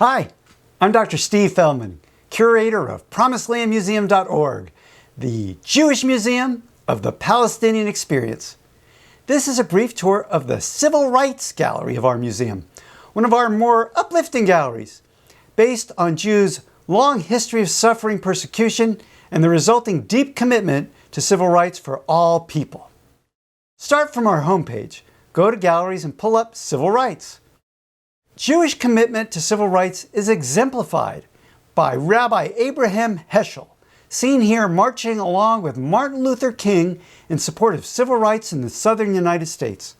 Hi, I'm Dr. Steve Feldman, curator of PromisedLandMuseum.org, the Jewish Museum of the Palestinian Experience. This is a brief tour of the Civil Rights Gallery of our museum, one of our more uplifting galleries, based on Jews' long history of suffering persecution and the resulting deep commitment to civil rights for all people. Start from our homepage, go to Galleries and pull up Civil Rights. Jewish commitment to civil rights is exemplified by Rabbi Abraham Heschel, seen here marching along with Martin Luther King in support of civil rights in the southern United States.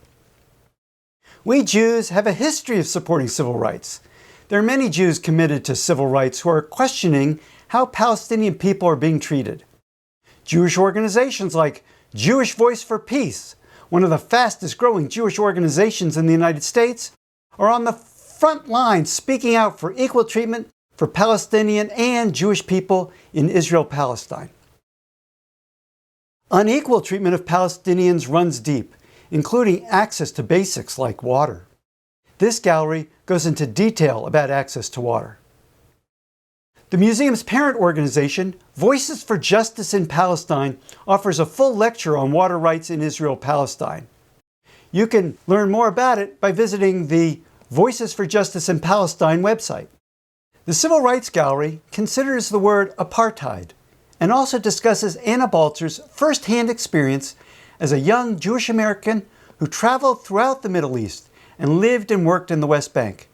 We Jews have a history of supporting civil rights. There are many Jews committed to civil rights who are questioning how Palestinian people are being treated. Jewish organizations like Jewish Voice for Peace, one of the fastest growing Jewish organizations in the United States, are on the front line speaking out for equal treatment for Palestinian and Jewish people in Israel-Palestine. Unequal treatment of Palestinians runs deep, including access to basics like water. This gallery goes into detail about access to water. The museum's parent organization, Voices for Justice in Palestine, offers a full lecture on water rights in Israel-Palestine. You can learn more about it by visiting the Voices for Justice in Palestine website. The Civil Rights Gallery considers the word apartheid and also discusses Anna Baltzer's first-hand experience as a young Jewish American who traveled throughout the Middle East and lived and worked in the West Bank.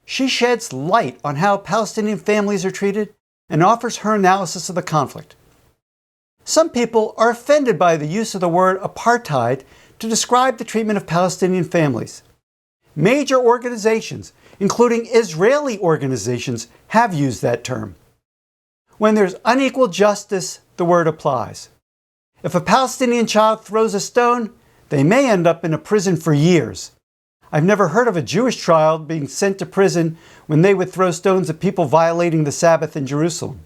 She sheds light on how Palestinian families are treated and offers her analysis of the conflict. Some people are offended by the use of the word apartheid to describe the treatment of Palestinian families. Major organizations, including Israeli organizations, have used that term. When there's unequal justice, the word applies. If a Palestinian child throws a stone, they may end up in a prison for years. I've never heard of a Jewish child being sent to prison when they would throw stones at people violating the Sabbath in Jerusalem.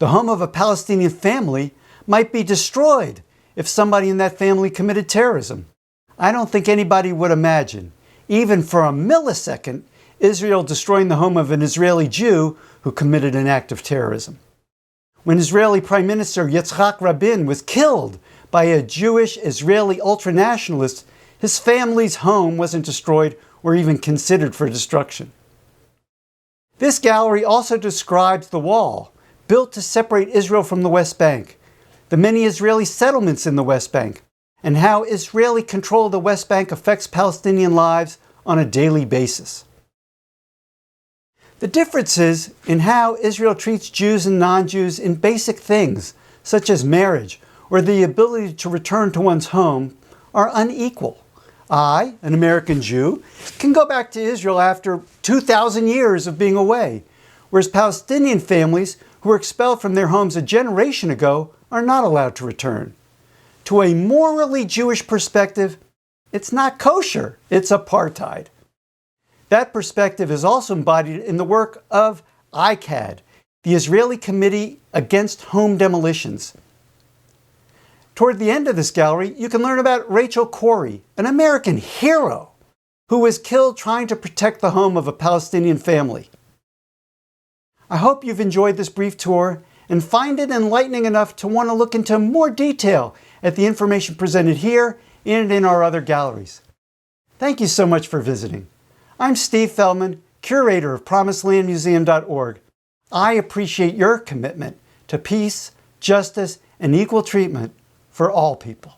The home of a Palestinian family might be destroyed if somebody in that family committed terrorism. I don't think anybody would imagine, even for a millisecond, Israel destroying the home of an Israeli Jew who committed an act of terrorism. When Israeli Prime Minister Yitzhak Rabin was killed by a Jewish Israeli ultranationalist, his family's home wasn't destroyed or even considered for destruction. This gallery also describes the wall, built to separate Israel from the West Bank, the many Israeli settlements in the West Bank, and how Israeli control of the West Bank affects Palestinian lives on a daily basis. The differences in how Israel treats Jews and non-Jews in basic things, such as marriage or the ability to return to one's home, are unequal. I, an American Jew, can go back to Israel after 2,000 years of being away, whereas Palestinian families who were expelled from their homes a generation ago are not allowed to return. To a morally Jewish perspective, it's not kosher, it's apartheid. That perspective is also embodied in the work of ICAD, the Israeli Committee Against Home Demolitions. Toward the end of this gallery, you can learn about Rachel Corrie, an American hero who was killed trying to protect the home of a Palestinian family. I hope you've enjoyed this brief tour and find it enlightening enough to want to look into more detail at the information presented here and in our other galleries. Thank you so much for visiting. I'm Steve Feldman, curator of PromisedLandMuseum.org. I appreciate your commitment to peace, justice, and equal treatment for all people.